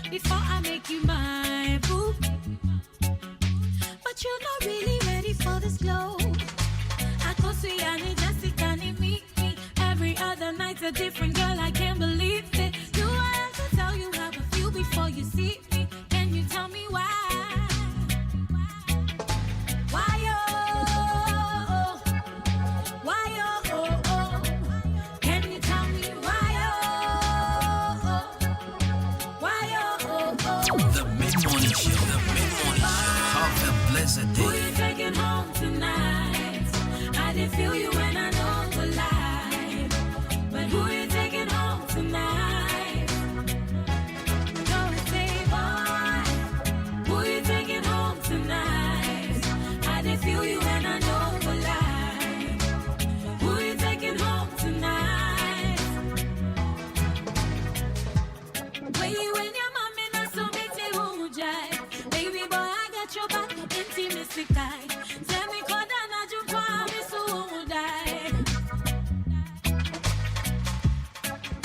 before I make you my boo. But you're not really ready for this glow. I go see Annie, Jessica, and me. Every other night's a different girl, I can't believe it. Do I have to tell you how I feel before you see me? Can you tell me why? Why oh, why oh, can you tell me why oh, why oh. The mid-morning show, have a blessed day. Who you taking home tonight? I didn't feel you when I know the lie. But who you taking home tonight? Go and say, boy, who you taking home tonight? I didn't feel you when I know the lie. Who you taking home tonight? When you and your mommy not so make me who jive. Baby boy, I got your back, intimacy guy. Tell me, God, I you promise who die.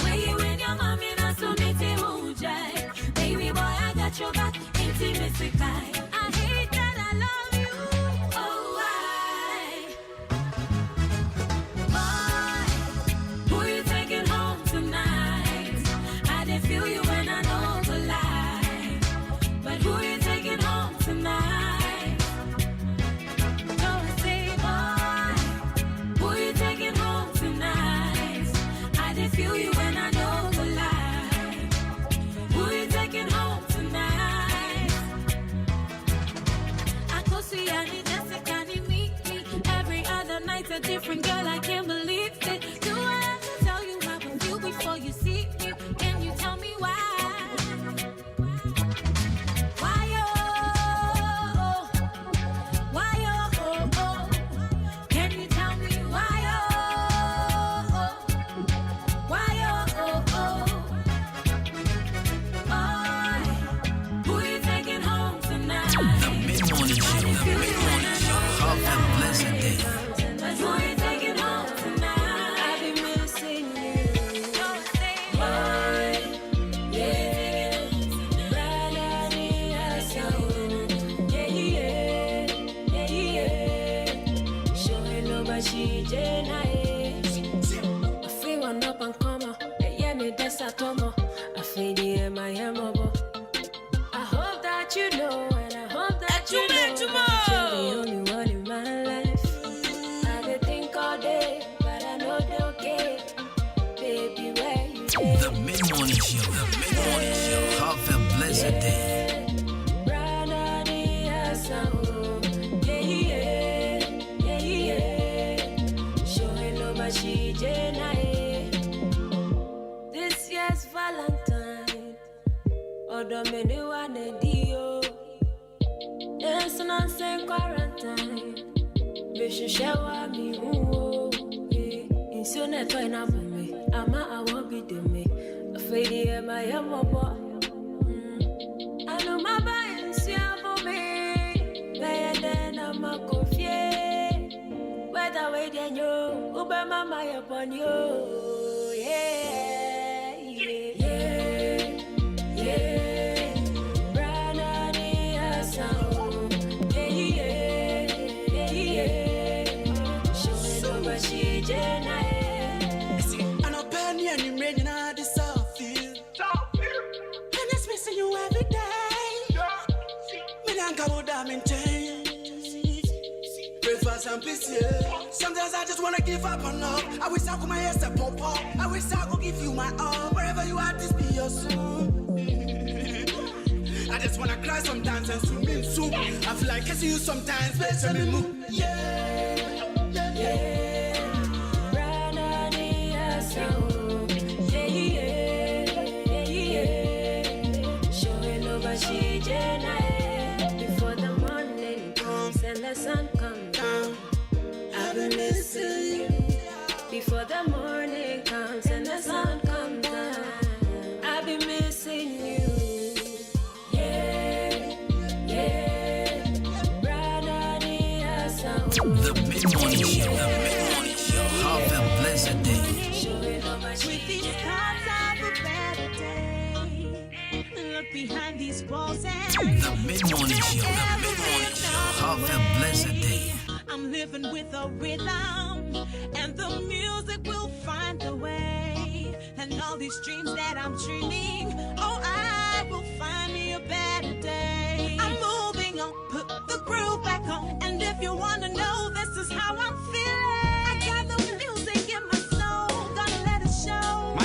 When you and your mommy not so make me who jive. Baby boy, I got your back, intimacy guy. I hate that I love you. Oh, why? Boy, who you taking home tonight? I didn't feel you when I know the lie. But who you taking home tonight? Go and say, boy, who you taking home tonight? I didn't feel you when I know the lie. Who you taking home tonight? I go see Annie, Jessica, and me. Every other night's a different girl, I can't believe it. Do I have to tell you how I feel before you see me? Can you tell me why? Why oh, why oh, can you tell me why oh, why oh, boy, who you taking home tonight? The mid-morning show, have a blessed day. But who you taking home tonight? I be missing you. Don't say boy, yeah, showing over she I feel one up and come on. Yeah, me that's a tomo. I feel the my amabo. I hope that you know, and I hope that you know that you're the only one in my life. I did think all day, but I know they're okay. Baby, where you The mid-morning show, have a blessed day. This year's Valentine, although many want a deal, there's an unseen quarantine. We should shower me, in soon at when I'm me, I won't be the me. A fade my amabo. I know my bias, for me, better than I'm a coffee. Whether way than you, Uber mama upon you. Yeah, yeah, yeah. Branani Asao. Yeah. Showing over she Jenna. See, I know penny and you made out this soft feel. And it's missing you every day. Me don't go down in chains. Breakfast and peace, yeah. Sometimes I just wanna give up on love. I wish I could my ass up pop up. I wish I could give you my all. Wherever you are, this be your soul. I just wanna cry sometimes and swim in soup. I feel like kissing you sometimes, but tell me move. Yeah. Branani Asao. Yeah. Showing over she Jenna. Before the morning comes and the sun comes down, I've been missing you. Before the morning comes and the sun comes down, I've been missing you. Yeah. Branani Asao. The mid-morning show, have a blessed day. Showing over she With these cards of a better day, look behind these walls and The mid-morning show. Have a blessed day. I'm living with a rhythm, and the music will find the way. And all these dreams that I'm dreaming, oh, I will find me a better day. I'm moving on, put the groove back on. And if you wanna know, this is how I'm feeling. I got the music in my soul, gonna let it show.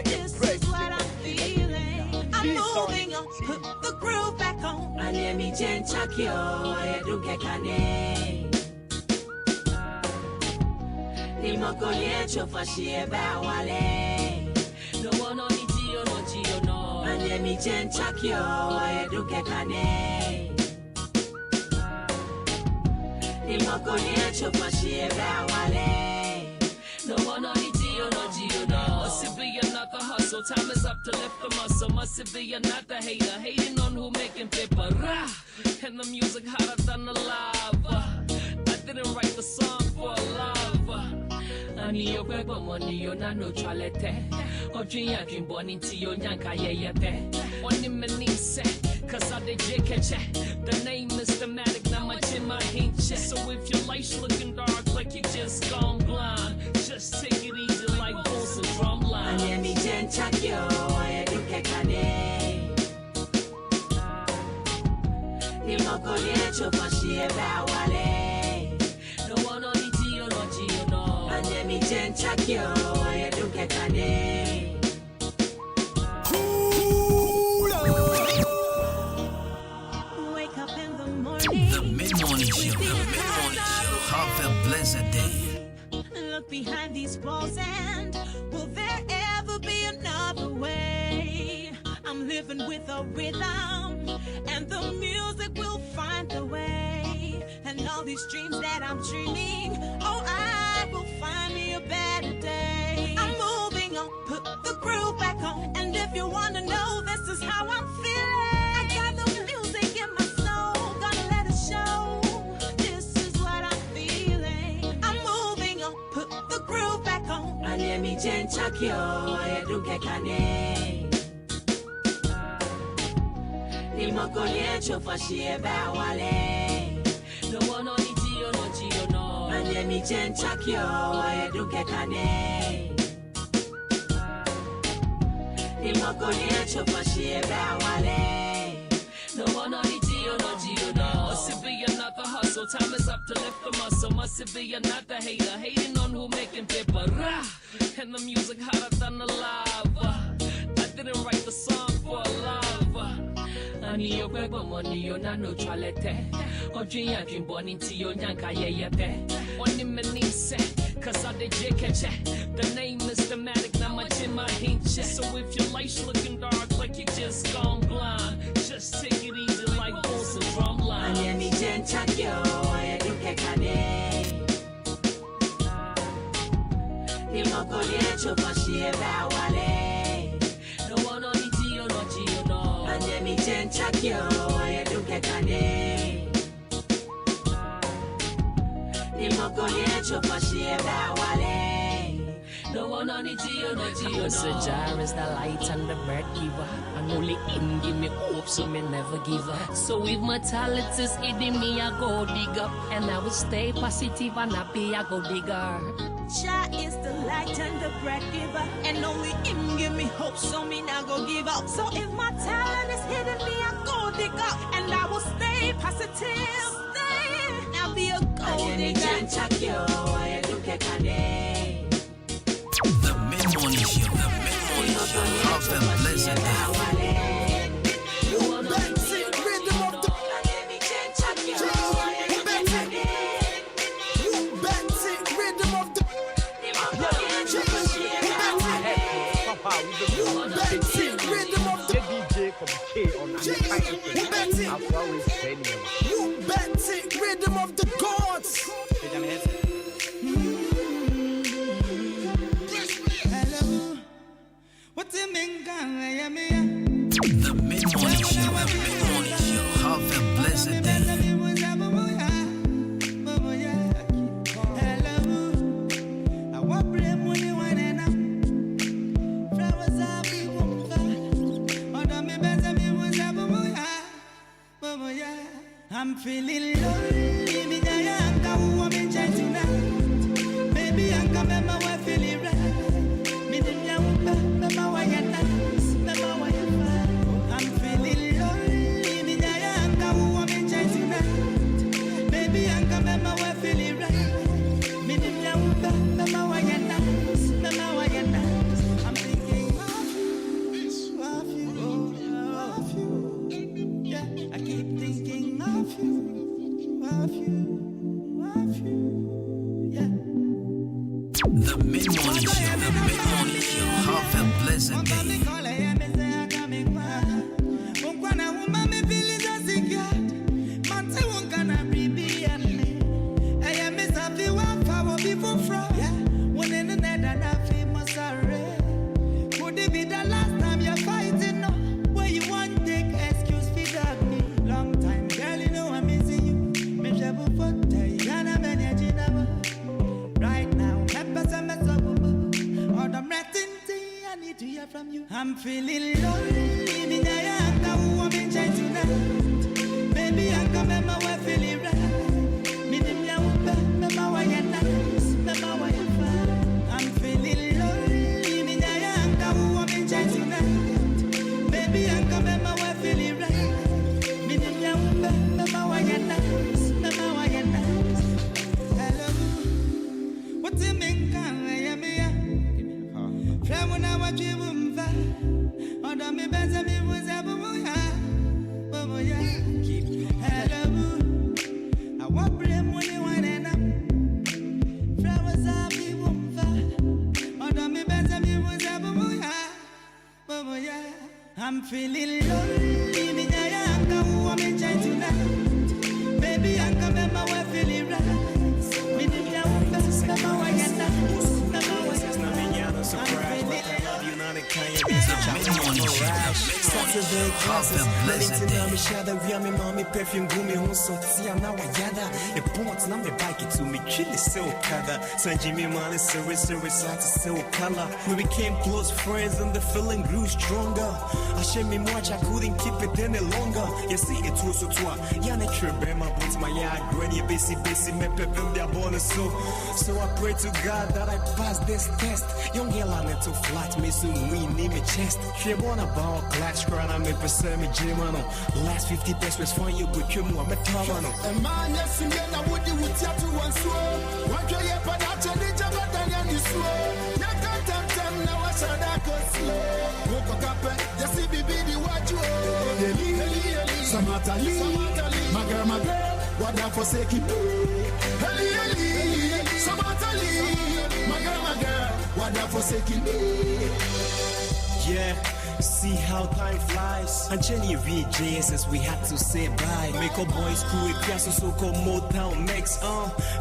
This is what I'm feeling. I'm moving on, put the groove back on. My name is Jen Chakio, I do get Nimoko yecho fashie bawale. No one on it, no Gio, no. My name is Jen Chakio, I do get Nimoko yecho fashie bawale. No one on it, no Gio, no. Must it be another hustle? Time is up to lift the muscle. Must it be another hater? Hating on who making paper. Rah! And the music hotter than the lava. I didn't write the song for love. Ani yo kwe money yo na no chalete. Odrin ya dream born into yo nyanka yeyete. Oni menise, cause I did JKC. The name is thematic, now much in my hinche. So if your life's looking dark like you just gone blind, just take it easy like bulls and drum lines. My name is Jen Chakio, I do kekane. Nimoko yecho fashie bawale. No one on it, yo no Gio, no. My name is Jen Chakio, I do kekane. Wake up in the morning. The mid-morning show. Have a blessed day. Look behind these walls and will there ever be another way? I'm living with a rhythm, and the music will find the way. And all these dreams that I'm dreaming, oh, I will find me a better day. I'm moving on, put the groove back on. And if you wanna know, this is how I'm feeling. I got the music in my soul, gonna let it show. This is what I'm feeling. I'm moving on, put the groove back on. My name is Jen Chakio, I do kekane. Nimoko yecho fashie bawale. No one on it, no Gio, no. My name is Jen Chakio, I do kekane. Nimoko yecho fashie bawale. No one on it, no Gio, no. Must it be another hustle? Time is up to lift the muscle. Must it be another hater? Hating on who making paper. Rah! And the music hotter than the lava. I didn't write the song for love. Ani yo kwe money yo na no chalete. Odrin ya dream born into yo nyanka yeyete. Oni menise, cause I did JKC. The name is thematic, now much in my hinche. So if your life's looking dark like you just gone blind, just take it easy like bulls and drum lines. My name is Jen Chakio, I do kekane. Nimoko yecho fashie bawale. No one on it, no Gio, no. My name is Jen Chakio, I do kekane. Nimoko yecho fashie bawale. No one on it, no Gio, no. Mr. Jar is the light and the bread giver. And only him give me hope, so me never give up. So if my talent is hidden me, I go dig up. And I will stay positive and happy, I go digger. Jah is the light and the bread giver, and only him give me hope, so me not go give up. So if my talent is hidden me, I go dig up, and I will stay positive. Stay, now be a gold digger. The mid-morning show. Have a blessed day. Rhythm of the gods. Hello. What's the main gang? The mid-morning show. Have a blessed day. Flowers are I'm feeling lonely, me Ahenkan who I'm enjoying tonight. Baby, I come and my wife feeling right. Me the young my why you nice, my why you fine. I'm feeling lonely, me Ahenkan who I'm enjoying tonight. Baby, I come and my wife feeling right. Me the young my why you nice, my why you nice. I'm thinking of you. Yeah, I keep thinking of you, yeah. The Mid-Morning Show, the Mid-Morning Show. Have a blessed day. Could it be the last time you're fighting? Where you want to take excuse for that me? Long time, girl, you know I'm missing you. Right now, I need to hear from you. I'm feeling lonely, me Ahenkan who I'm enjoying tonight. Baby, I come and my wife feeling right. Me the my why you nice, my why you fine. I'm feeling lonely, me Ahenkan who I'm enjoying tonight. Baby, I come and my wife feeling right. Me the my why you nice, my why you nice. Hello, what you mean can I am here? From when I watch you move, on me better me was a boya. Hello, I want blame when you want and from was a be move, on me better me was a boya. I'm feeling lonely, me Ahenkan who I'm enjoying tonight. Baby, I come and my wife feeling right. Me the my why you nice. Saturday classes, Many day. me shadow, we are me mommy perfume, gumi on so see now I yada. The points now me bike it to me, kill so kada. San Jimmy man is serious, so color. We became close friends and the feeling grew stronger. I share me much, I couldn't keep it any longer. You see it was so twa. Yana trebe my boots, my yard, granny busy, me pepim their bonus so I pray to God that I pass this test. Young girl I need to flat me soon we need me chest. She wanna ball glass crown I me percent me Jimano. Last 50 pesos for you good you more metamano. A man yes in I would do with you to one swore. One try up and out and it's about than you swore. You can't tell now I said I could slow. Woke up just see baby the what you Samatali, my girl, what that for sake you Samatali, my girl, what that for sake you Yeah, see how time flies. And Jenny read JSS, we had to say bye. Make our boys cool, it crashes so called Motown mix.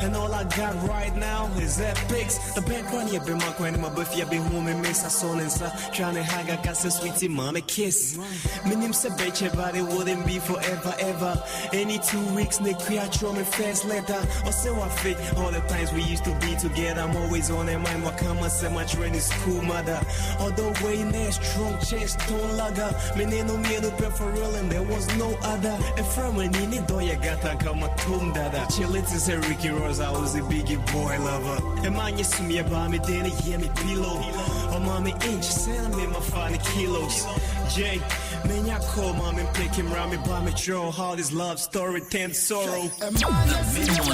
And all I got right now is epics. The bank one year be my coin, my buffy, be home and miss a son and sa. Trying to hang a cast a sweetie mommy kiss. My name said betcha, but it wouldn't be forever, ever. Any 2 weeks, Nick Creature me first letter. Or so I fit all the times we used to be together. I'm always on their mind, what come and say my train is cool, mother. Although way near strong chest, don't lugger. Me no me no pay for real and there was no other. And from when you need do you got to come a tomb dada. Chillin' to say Ricky Rose, I was a biggie boy lover. And man, you see me about me, then you hear me pillow. Oh, mommy, inch, send me my 5 kilos. Jay, man, ya call mommy, pick him round me, buy me draw. How this love story, 10 sorrow. The Mid-Morning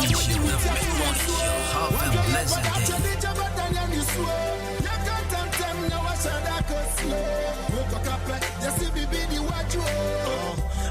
Show, the Mid-Morning Show. Have a blessed day.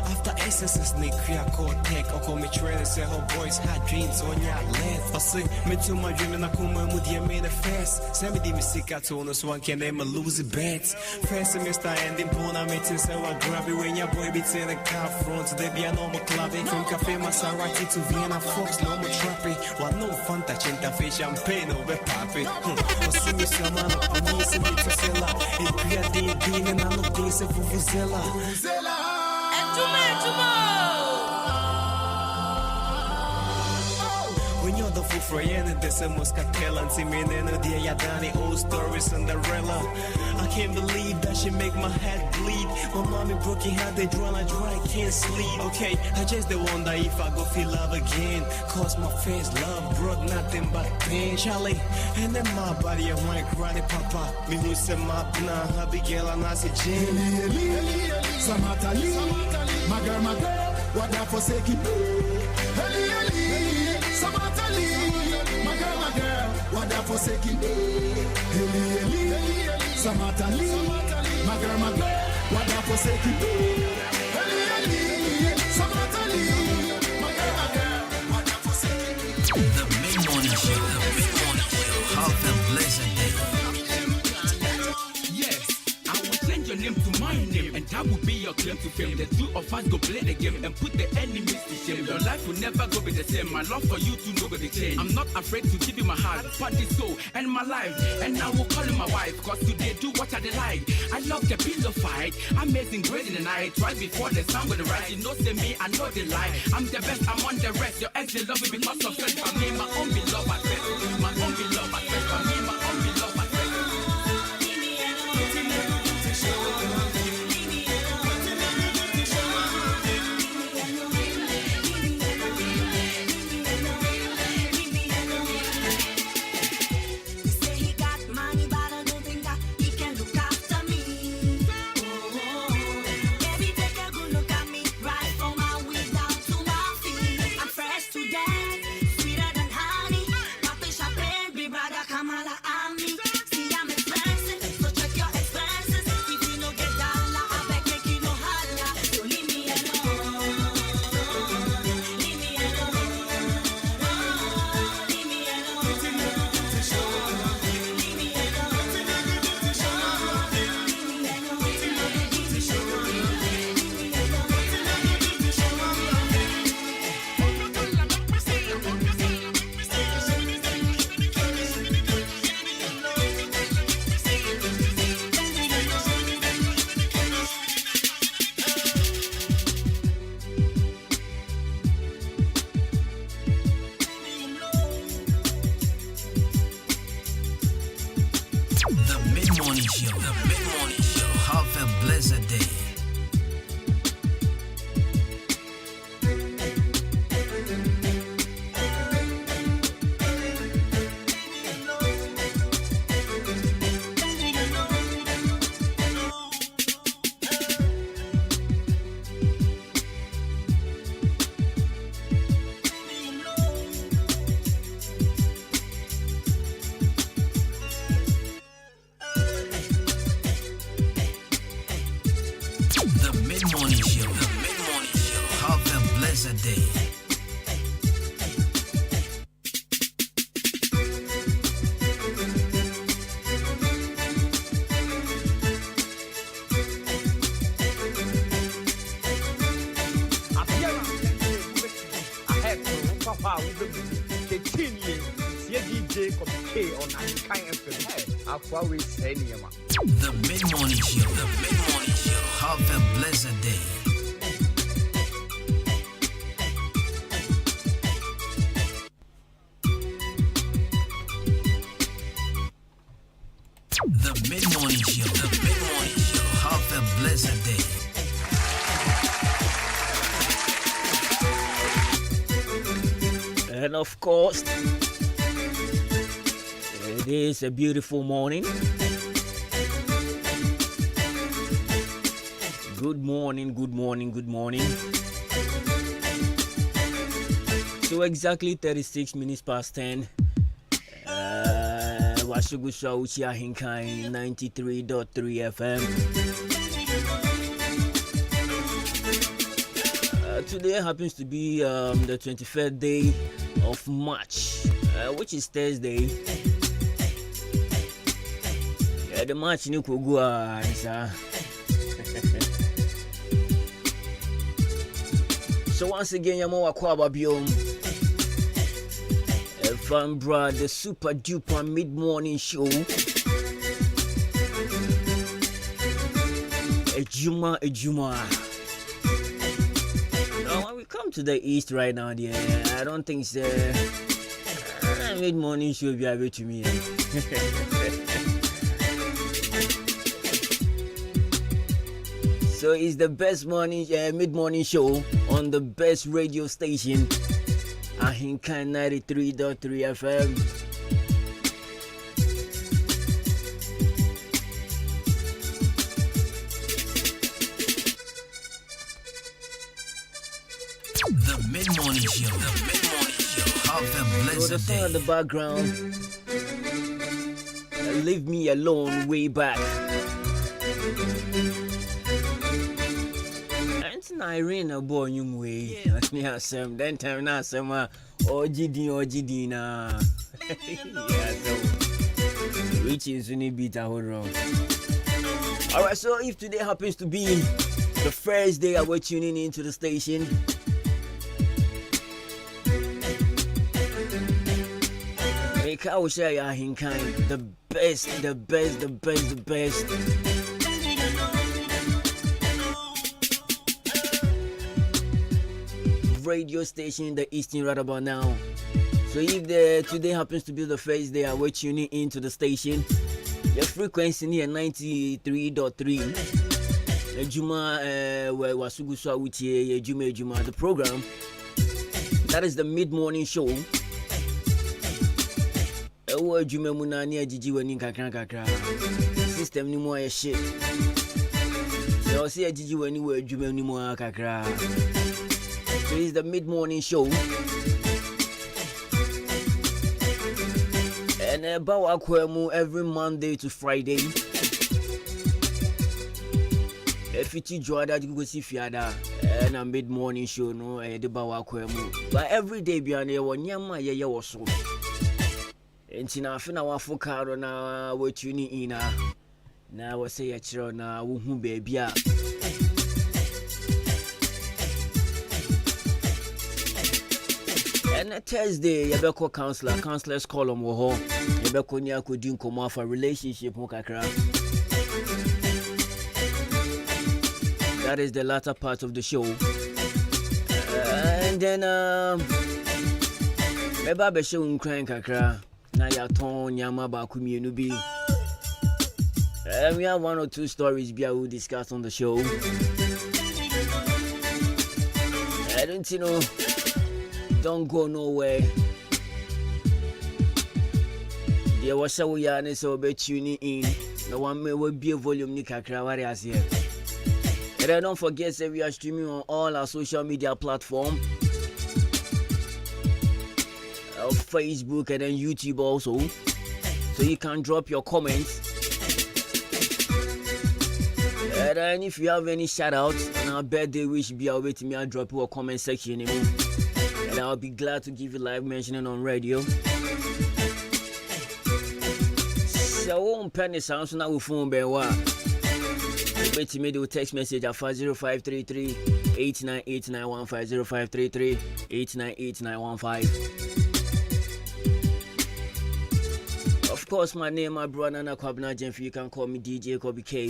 After SSS, Nick Creature tech, or call me trainer, say her boys had dreams on your left. I say, me to my dream and I come and with your manifest. Send me the music I told us one can name a lose bets. First semester ending, Pona meeting, so I grab it when your boy be in the car front. They be a normal club, from Cafe Maserati to Vienna Fox, no more trapping. What no fun touching the face champagne over papi. I see me some man, I'm missing me to sell out. It be a day, and I'm not going to Vuvuzela. When you're the full friend and this Muscatel and Simen and the Yadani old story Cinderella. I can't believe that she make my head bleed. My mommy broken heart, they draw like dry, can't sleep. Okay, I just wonder if I go feel love again. Cause my first love brought nothing but pain, Charlie. And then my body, I want to cry, papa. Me who said my bna, happy girl, and I said, Jane. Samatali, my girl, what that for sake you? Samatali, my girl, what that for sake you? Samatali, my girl, what that for sake you? Samatali, my girl, what that for sake you? The mid-morning show, have a blessed day. Yes, I will change your name to my name, and that will be your claim to fame. The two of us go play the game and put the enemies to shame. Your life will never go be the same. My love for you to know the change. I'm not afraid to give you my heart, body, soul, and my life. And I will call you my wife, cause today do what I like. I love the pillow fight, amazing great in the night. Right before the sun will rise, you know say me, I know the lie. I'm the best, I'm on the rest. Your ex, they love me because of friends. For me, my own beloved at best. My own beloved at best. For me, my own beloved at best. The mid-morning show, have a blessed day. The mid-morning show, have a blessed day. And of course, it is a beautiful morning. Good morning, good morning, good morning. So exactly 36 minutes past 10. Washugusha Uchi Ahenkan 93.3 FM. Today happens to be the 23rd day of March, which is Thursday. The March ni kugua nisa. So once again, Yamo Wakwaba Biom, Fambra, the super duper mid-morning show. Ejuma. Now, when we come to the east right now, I don't think it's Mid-morning show be able to me. So it's the best morning, mid-morning show on the best radio station, Ahenkan 93.3 FM. The mid-morning show. Have a blessed So the song day. at the background, Leave Me Alone, way back. And Irene a boy young way. That's me some. Then time now some OGD na. Yeah, so which is only beat a whole wrong. Alright, so if today happens to be the first day I was tuning into the station, I will share Ahenkan, the best radio station in the Eastern right about now. So if today happens to be the first day I will tuning into the station, your frequency near 93.3. Juma wasugu so wutie Juma the program. That is the mid-morning show. Juma munani ajiji wani kakra system ni mo shit. So see ajiji wani we Juma ni mo kakra. So it's the mid-morning show. And bawa kwemu every Monday to Friday. If you join that, you go see Fiada and a mid-morning show, no, the bawa kwemu. But every day, Biane, one yama ya was so. And Tina Fina Wafukaro na we tuning in. Now I say a children na who baby. And a Thursday, you better counselor's column wo ho. You better nya ko din komo for relationship mo kakra. That is the latter part of the show. And then Eba be show nkran kakra. Na ya ton nyama ba ku mienu bi. We have one or two stories we will discuss on the show. I don't know. Don't go nowhere. There was a way and so be tuning in. The one may will be a volume ni kakra wari as here. And then don't forget that we are streaming on all our social media platforms. Facebook and then YouTube also. So you can drop your comments. And then if you have any shout outs on our birthday wish, be away to me, I'll drop you a comment section. And I'll be glad to give you live mentioning on radio. So I won't penny sounds now with phone by what. Wait to me do text message at 50533 898915 0533 898915. Of course, my name, my brother, Nana Kwabna Jenf. You can call me DJ Kobe K.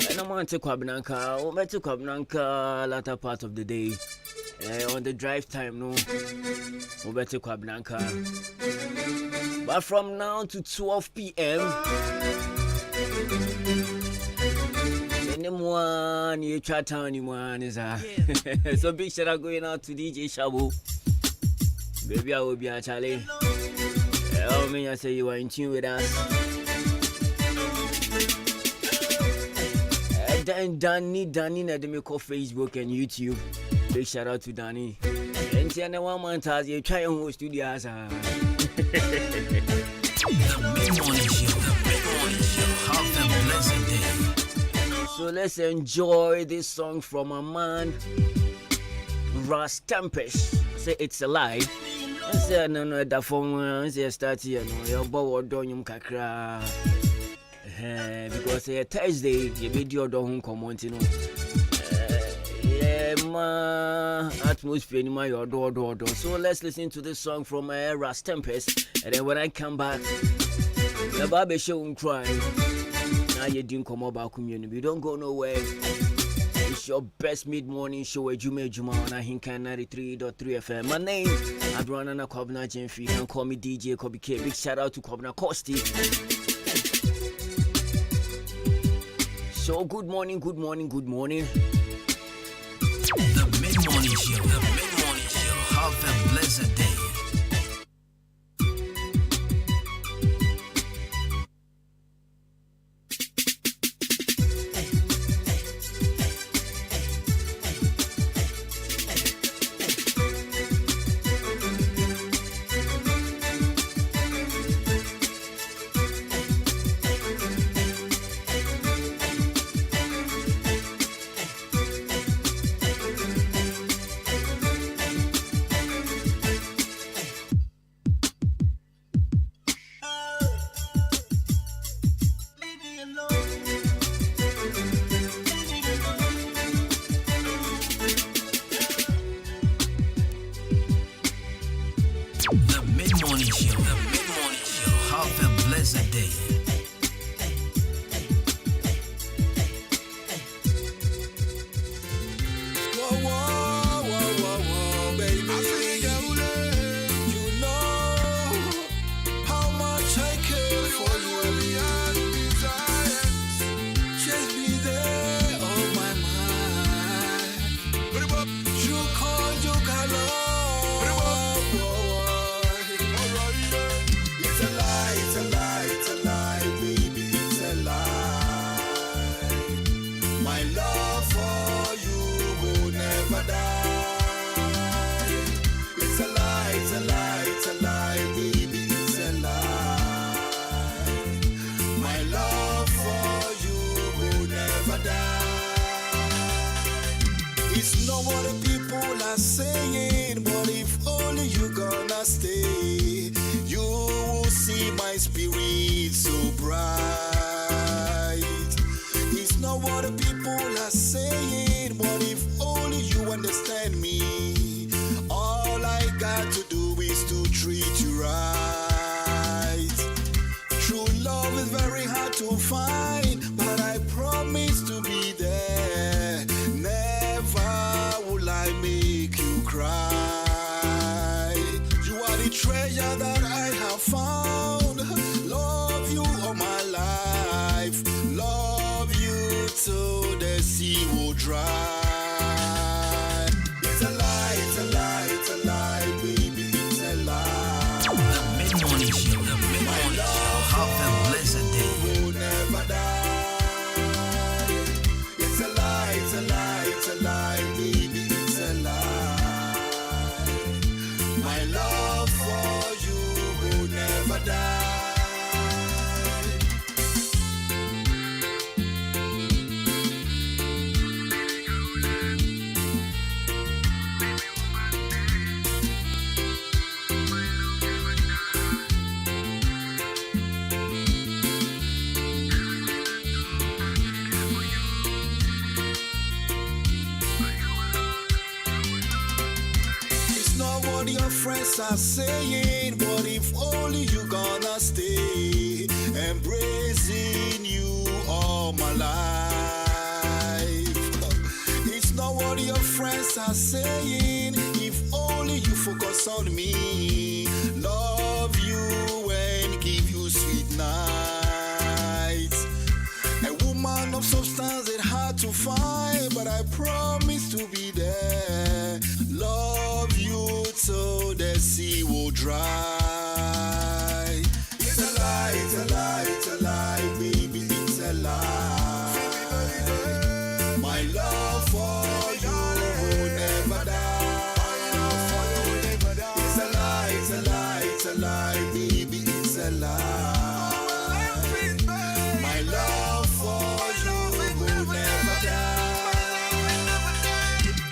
And I'm on to Kwabnanka. I'm to Kwabnanka latter part of the day. On the drive time, no. I'm to Kwabnanka. But from now to 12 p.m. anyone you chat anyone is so big shout out going out to DJ Shabu. Baby, I will be a Charlie. Oh, me, I say you are in tune with us. And Danny, let me call Facebook and YouTube. Big shout out to Danny. And Tiana 1 month has you try on studios. The mid-morning show. Have a blessed day. So let's enjoy this song from a man, Ras Tempest. Say it's a lie. I say no, that phone say start here. No, your boy don't you kakra. Because Thursday you video don't come on, you know. Yeah, ma atmosphere in my door. So let's listen to this song from Ras Tempest, and then when I come back, the Barbie show won't cry. Now you didn't come about community. We don't go nowhere. It's your best mid-morning show at Juma on Ahenkan 93.3 FM. My name is Adriana Kobna Jenfi. You can call me DJ Kobe K. Big shout out to Kobna Kosti. So good morning. The mid-morning show. Have a blessed day. The mid-morning show. Have a blessed day. Whoa, baby. You know how much I care for you. Just be there on my mind. You call, you got love. It's a lie, baby, it's a lie. My love for you will never die. It's a lie, baby, it's a lie. My love for you will never die. It's not what the people are saying, but if only you gonna stay, you will see my spirit so bright. It's not what the people are saying, but if only you understand me, all I got to do is to treat you right. True love is very hard to find, but I promise to be there. Never will I make you cry. You are the treasure that I have found. Love you all my life. Love you till the sea will dry. It's a lie, baby, it's a lie. The mid-morning show. Have a blessed day. Will never die. It's a lie, baby, it's a lie. My love for you will never die. It's not what your friends are saying, but if only you gonna stay, embracing you all my life. It's not what your friends are saying, if only you focus on me, love you and give you sweet nights. A woman of substance is hard to find, but I promise to be there. Love you till the sea will dry. It's a lie, baby, it's a lie. My love for you will never die. It's a lie, baby, it's a lie. My love for you will never die.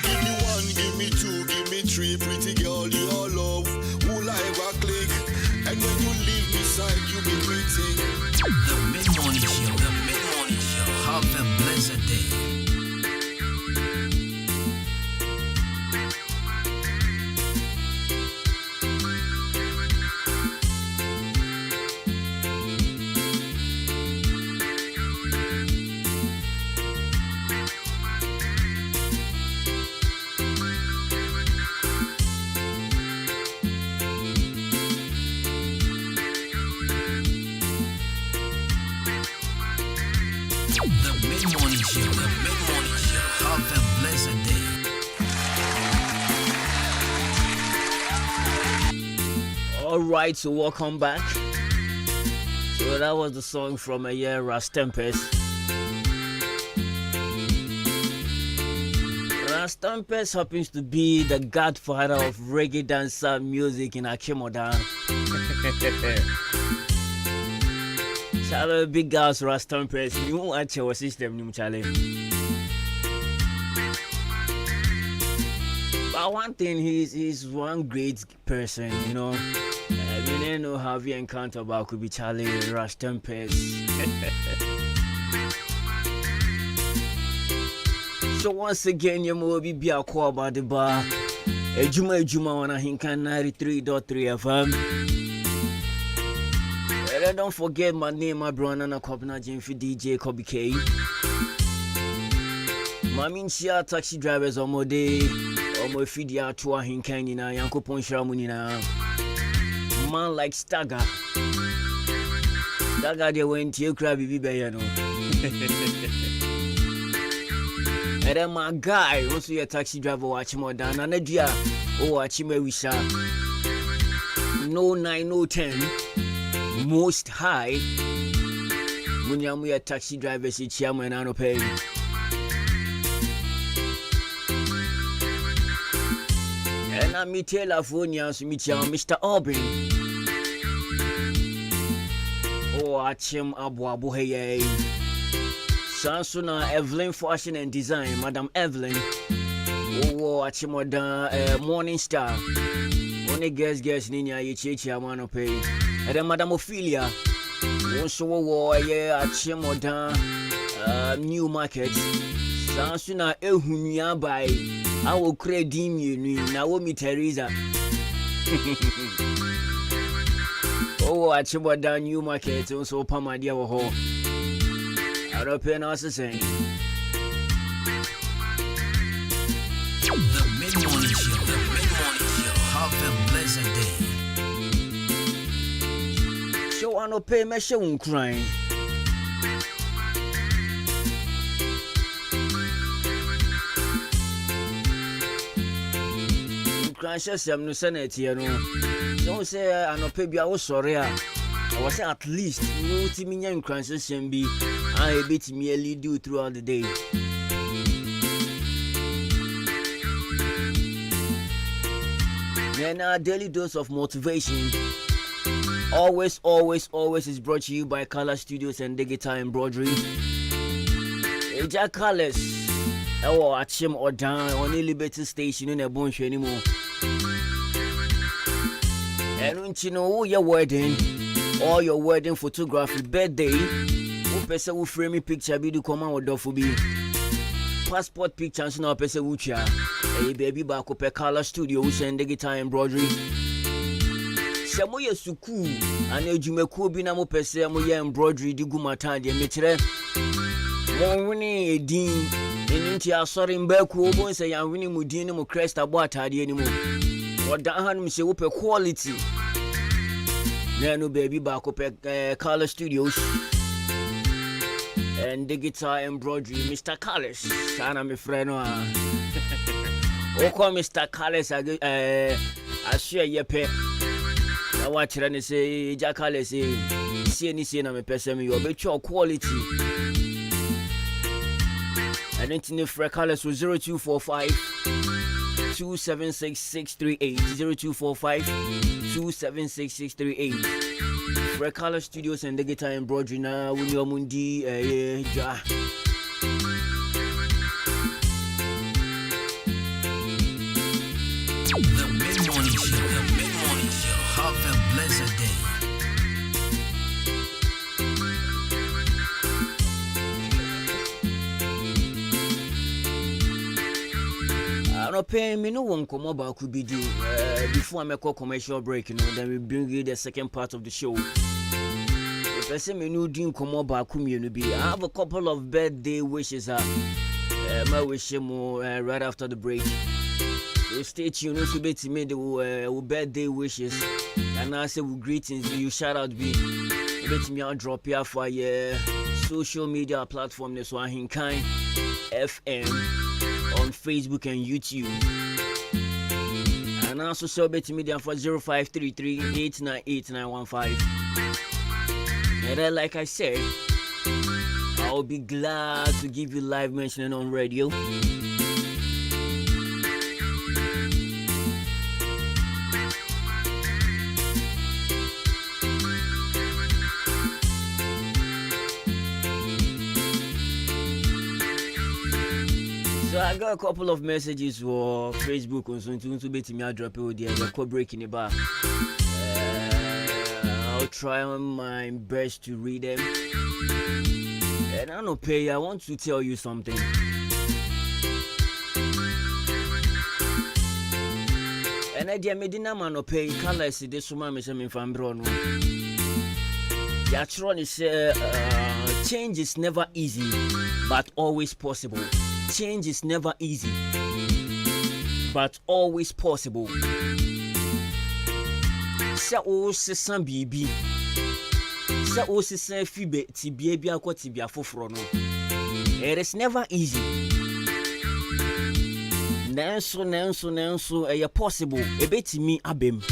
Give me one, give me two, give me three, pretty girl, you all love. Will I ever click? And when you leave me side, you be greeting. The mid-morning show. Have a blessed day. mid-morning show. The mid-morning show. Have a blessed day. All right, so welcome back. So that was the song from a year Ras Tempest. Ras Tempest happens to be the godfather of reggae dancer music in Akemoda. Charlie, big girls, Ras Tempest. You won't watch your system, Charlie. But one thing, he's one great person, you know. You didn't know how we encounter about could be Charlie Ras Tempest. So once again, you will be a call about the bar. Juma on Ahenkan 93.3 FM. And don't forget my name, my brother, and a copy Jim for DJ Kobe K. Mamin Chia taxi drivers on my day, on my feed ya to Ahenkan in a Yanko Ponshramunina. Man like Stagger. Stagger, they went to your crabby baby. And then my guy, also a taxi driver, watch more than an idea. Oh, watch him, we shall. No 9, no 10. Most high. When you're a taxi driver, see chairman, I don't pay. And I'm me California, so meet you, Mr. Aubrey. Oh, watch him, Abu Hey. Sansuna Evelyn Fashion and Design, Madam Evelyn. Oh, watch him, Morning Star. Only guest Nina, Yichi, I want to pay. And then Madam Ophelia. Also, yeah, at Chimodan, New Market. Sansuna Ehunia by. I will credit you, Naomi Teresa. Oh, at Chimodan, New Market, also Pamadia Ho. I don't pay no saying. The mid-morning show. The mid-morning show. Have a blessed day. So I don't pay me show crying. Crashes, I'm no senator, you know. Don't say I don't pay. I was sorry. I was at least no Timian crashes and be. I bit merely do throughout the day. Then our daily dose of motivation always is brought to you by Color Studios and Digital Embroidery. Eja Colors, or Achim or down on a Liberty Station in a bunch anymore. And don't you know your wedding or your wedding photography birthday? Person who frame picture be do come out with for be passport pictures no person who cha hey baby back up Color Studios and Digital Embroidery. Samo ye suku and ejumeko bi na mo person mo ye embroidery di gumata de metre mo wini edin enti asori mbaku obo se ya wini mu din ni mo crest abo atade ni mo odan hanum se wo pe quality na no baby back up Color Studios and Digital Embroidery, Mr. Carlos. Sana my friend. Oh, call Mr. Carlos. I share your pet. I watch it and say, Jack Carlos, see any scene of a person, you bet your quality. And then for Carlos was 0245 276 638 0245 276 638. Color Studios and Digital Embroidery now with your mundi ja. The mid-morning show. The mid-morning show. Have a blessed day. I don't pay me no one come about could be due before I make a commercial break, you know, then we bring you the second part of the show. If I say me no didn't come about community, I have a couple of birthday wishes. My wish more right after the break. So stay tuned. Also, be me the birthday wishes, and I say with greetings. You shout out be. bet me I'll drop here for your social media platform. This one Ahenkan FM on Facebook and YouTube. And also so bet me down for 0533-898-915. And then like I said, I'll be glad to give you live mentioning on radio. So I got a couple of messages for Facebook on something to bet me I'll drop it there. You're breaking the bar. I'll try my best to read them. And I don't pay. I want to tell you something. And I dear Medina man no pay. Can't see this woman me some from Bruno. Yatron is change is never easy, but always possible. Change is never easy, but always possible. Sa o sesan bibi. Sa o sesan fibe tibia bia kwa tibia foforo no. It is never easy. Nanso possible. Ebetimi abem.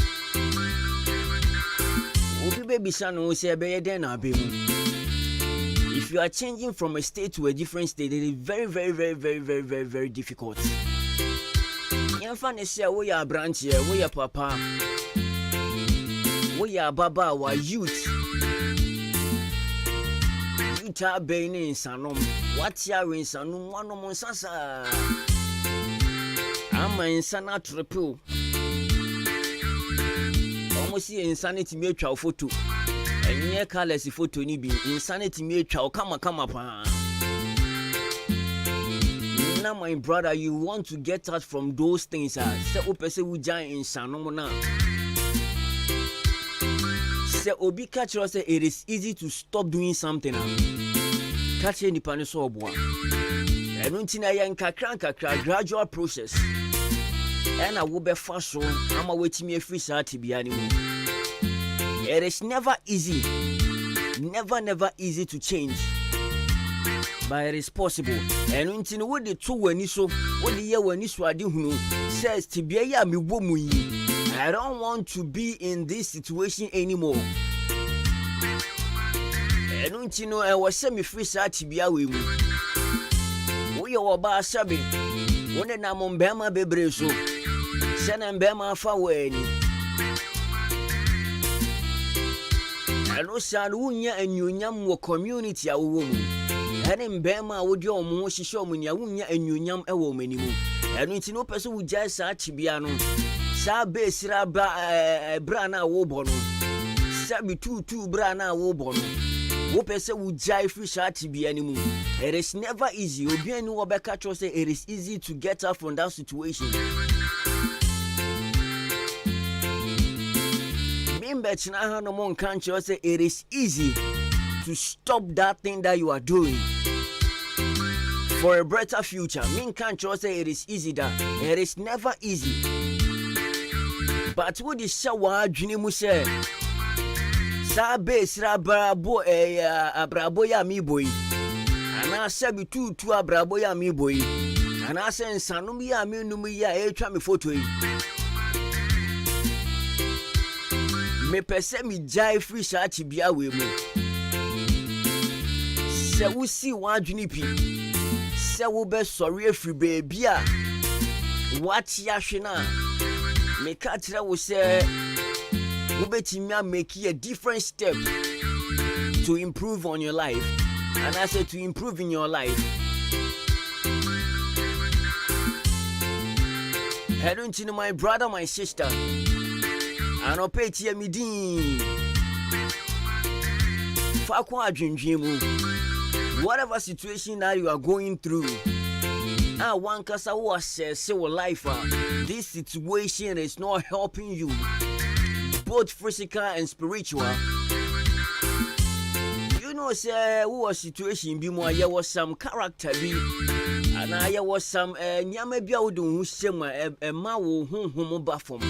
Obi baby san no say be den abem. If you are changing from a state to a different state, it is very difficult. Yamfa say we are branch here, we are papa, we are baba, our youth. Youth are being in Sanom. What you are in Sanum, one of Monsasa. I'm in Sana triple. Almost see insanity make your photo. And near colors if photo ni be insanity me come up. Now my brother, you want to get out from those things. Say opese we giant in Sanomona. Say obi catch us say it is easy to stop doing something. Catch any paniso obwa. And untina yan kakra gradual process. And I will be fast so I'm waiting me a free side to be animal. It is never easy. Never easy to change. But it is possible. And until what the two when you so what the year when you so I do says to be a me woman. I don't want to be in this situation anymore. And until know I was semi free side to be away. We are about Sabi. One and I'm on Bama Bebreso. Send and Bama far away. I know san wunya enyunyam wo community a wo mu. Ene mbema a wodi omo hihye omo nya wunya enyunyam e wo manimu. Eno nti no pese wo gya sa atibia no. Sa besira bra na wo bo no. Sa bitutu bra na wo bo no. Wo pese wo gya free sa atibia ni mu. It is never easy. Obi ani wo be catch say it is easy to get out from that situation. But no can't you say it is easy to stop that thing that you are doing for a better future. Me can't you say it is easy that it is never easy. But what is shower dream say? Sabe brabo brabo ya mi boy. And I said be two brabo ya mi boy. And I said sanumi ya mi numi ya try me photo. Me pese mi jai free shati bia we mu. Se wo si wa adwini pi. Se wo be sorry afri baby a. What ya hwe na. Me ka tire wo se wo betimi make a different step to improve on your life. And I said to improve in your life. Head into my brother, my sister. I no pay tia me din. Fa kwa adwendwemu. Whatever situation that you are going through. One kasa wo assess your life. This situation is not helping you. Both physical and spiritual. You know say who situation be more there was some character be. And there was some nyame bia wo do hu hyem ma wo honhom ba fom.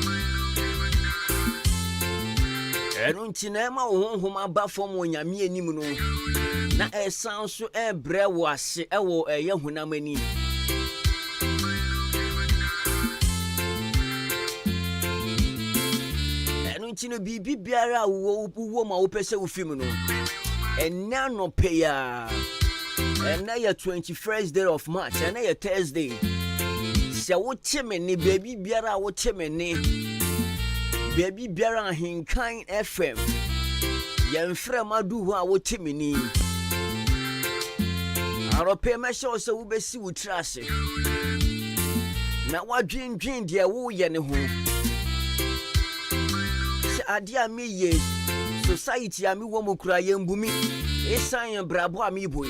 ɛno nti na ɛma wo honhom aba fam wɔ Nyame anim no na ɛsan so ɛbrɛ wo ase ɛwɔ ɛyɛ honam ani ɛno nti no biribi biara wo ma wo pɛ sɛ wo film no ɛnna no pɛ ya ɛnna yɛ 21st day of March ɛnna yɛ Thursday sɛ wo me ne baby biara wo me ne baby biara Ahenkan FM yɛmfrɛ madu ho a wo me ni arope mɛhyɛ wo sɛ wobɛsi wo tiri ase na wadwendwen deɛ woyɛ ne ho sɛ ade a meyɛ society a mewɔ mu kura yɛmbumi ɛsan yɛ brabo a meboi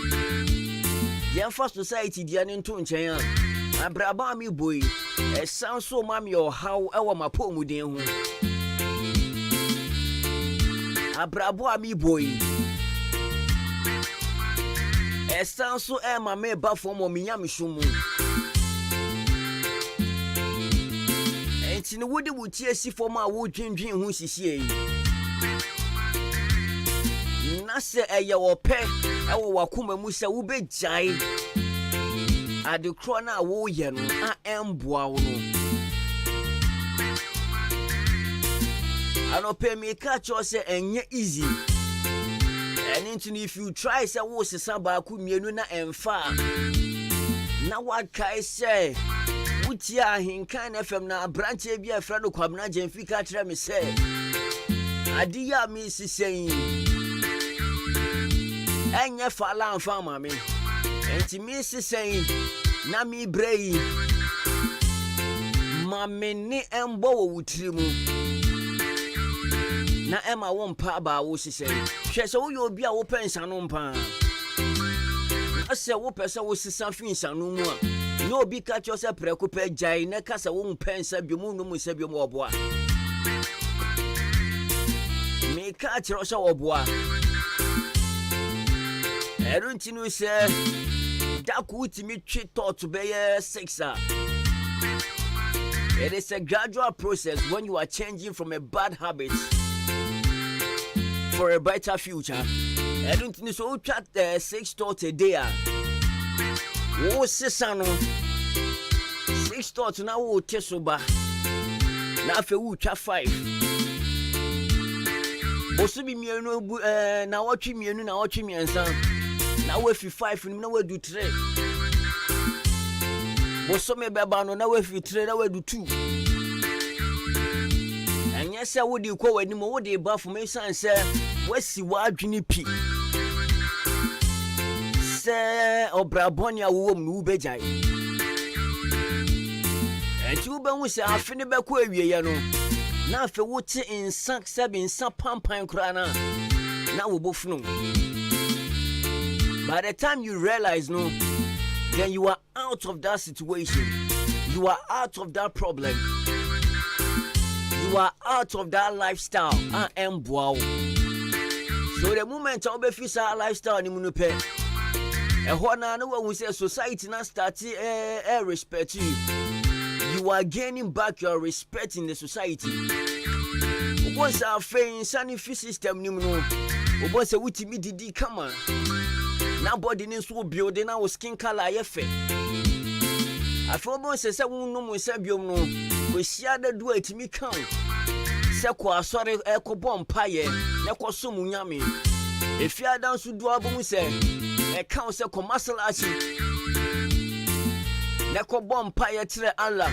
yɛmfa society deɛ ne nto nkyɛn a abrabo a meboi ɛsan so ma me ɔhaw ɛwɔ mapɔmuden ho abrabo a meboi ɛsan so ɛma me ba fom wɔ me nyamehwo mu ɛnti ne wode wo tie si fom a wodwendwen ho sisie yi na sɛ ɛyɛ wɔpɛ ɛwɔ wakoma mu sɛ wobɛgyae adekorɔ no a woyɛ no a ɛmboa wo no anɔpɛ meka kyerɛ sɛ ɛnyɛ easy and if you try say wo sesa baako mienu na emfa na wakai say wutia Ahenkan FM na branche bi afra no kwabna Jemfika kire me say adiya mi sisen enye fala anfa ma me enti mi sisen na mi brei ma me ni embo wo wutiri mu na ema wo mpa ba wo sisen hwe se wo yo bi a wo pensa no mpa ase wo pese wo sisa finsa no mu a no obi ka cho se preko pa jai na ka se wo pensa bi mu no mu se bi mu oboa me ka chiro se oboa erunti no se da ku timi twi to be 6 a it is a gradual process when you are changing from a bad habit for a brighter future. I don't think so. Chat 6 thoughts a day. Oh, Sisano 6 thoughts now. Oh, Tesoba now for you chat 5. Also, be me no now watching me and now watching me and son. Now if you 5 and now we do 3. Also, me babano now if you 3, now we do 2. And yes, I would you call anymore. What they buff for me, son, sir. What's the wadwini pi? Sir, or Brabonia wom no bejai. And you ben was a finny back where you know. Now, for what in sank 7 some pampan crana. Now we both know. By the time you realize, no, then you are out of that situation. You are out of that problem. You are out of that lifestyle. I am wow. So the moment I'll be fisa lifestyle ni munupe. E hona no when we say society na start respect you. You are gaining back your respect in the society. Once our fain sanitary system ni muno. Once wutimi didi come on. Now body needs to build our skin color yefe. I feel once say no mo say biom no. We share the do it me count. Sekwa sorry eko bompaye na kwaso munyame efia dan so do abom se e kan se komasalachi na ko bompaye tire Allah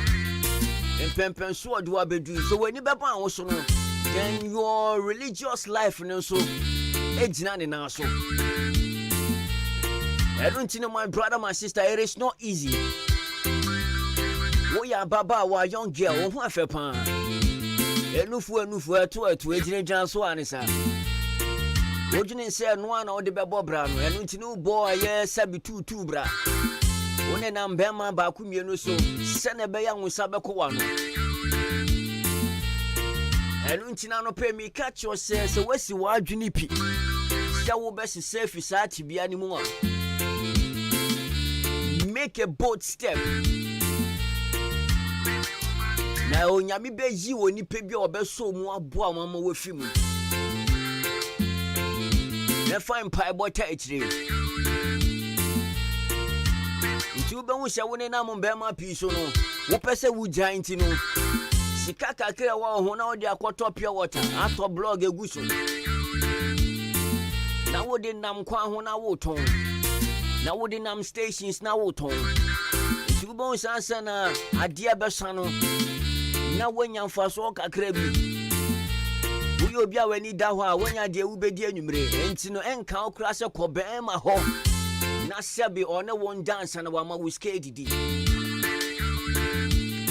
empempen so do abedu so wani beba an so no then your religious life no so ejina ne na so I don't know my brother my sister it is not easy wo ya baba wa young girl wo hu afepa enufu eto ejine jan so anisa wojine se no ana ode bebo bra no enu nti no boy ye sabi tutu bra one na mbema ba ku mienu so se na be ya nwusa be ko wa no enu nti na no pe mi ka cho se wasi wa adwene pi se wo be se safe sa tibia ni mu a make a bold step. Na onyame beji woni pe bia obeso mu aboa mama wafi mu Na fine pie butter actually. Nti ube hu sha woni na mo bema pi so no. Wo pese wo giant no. Sika kakra wa ho na wo de akoto pure water. Ato blog eguso. Na wo de nam kwa ho na wo ton. Na wo de nam stations na wo ton. Nti ube hu sansa na ade abesa no. Na wonya mfaso kakra bi. Uyo bia weni da ho a wonya de ubedi anwumre enti no enka okra se kobe ma ho na sebi one won dance na wa ma whiskey didi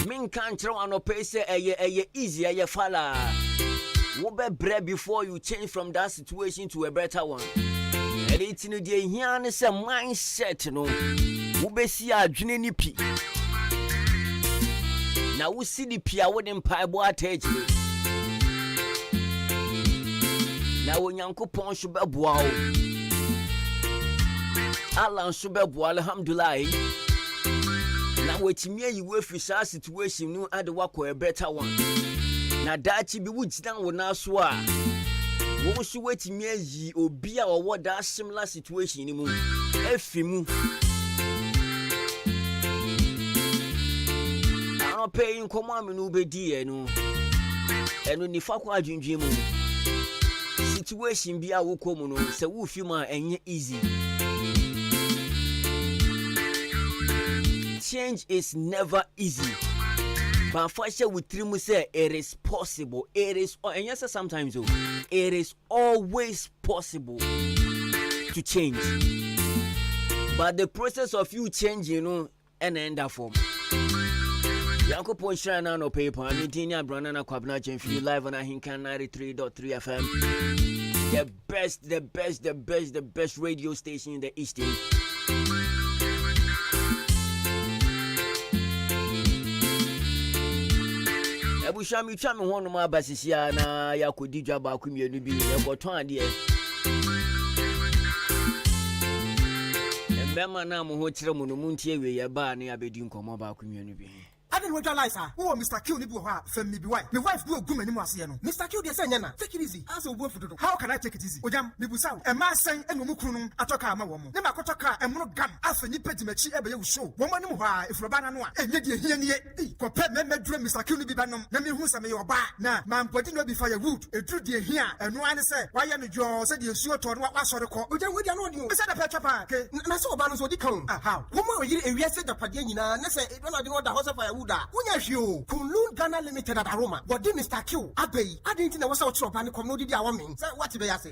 min kan tro anope se eye easy eye fala wo be bre before you change from that situation to a better one enti no de hia ne se mindset no wo be si adwene ni pi na wo si di pi a wo de mpaebo atagire na wonyankopon so beboa o Allah so beboa alhamdulillah na wetimi ayi we frisa situation no ade wakọ a better one na dachi bi wugina wo na so a wo so wetimi ayi obi a wo da similar situation ni mu efimu a pay nkomo amenu bedi enu nifa kwa adwendwe mu situation bi a wo komu no se wo fi ma enye easy. Change is never easy. But for sure we trim say it is possible. It is and yes sometimes it is always possible to change. But the process of you changing and end up form. Yanko Ponshana na no paper. I mean Tinia Branana Kwabna Jenfi live on Ahenkan 93.3 FM. The best radio station in the East End. Ebushami chami hono ma basisia na yakodi dwaba akumienu bi yakoton ade Mbema na mo ho kire mo no muntie we ye ba na abedi nkomo ba akumienu bi I didn't realize who Mr. Q nibu ha fem me be wife. My wife do a good many more no. Mr. Q dey say na. Take it easy. As a work for do. How can I take it easy? Ojam nibu saw. E ma sen enu mu kunu atoka ama wo mu. Ne ma kotoka emunu gam. Afa ni pedimachi ebe ye show. Wo ma ni mu ha ifroba na no a. Enye de hia nie. Kope me drum Mr. Q nibi banom. Na me hu se me yoba. Na man podi no bi fire wood. Edru de hia. Enu ane se why me jo se de suo to no wa sore ko. Ojam we dia no odi o. Se da petra pa ke. Na se oba no so di kan. How? Wo ma oyire ewiase da pade nyina. Na se e no de no da ho se fire wood a. Unya hio. Kunlun Ghana Limited at Aroma. What did Mr. Q? Abey. I didn't know what's out of and come no did our mean. What did I say?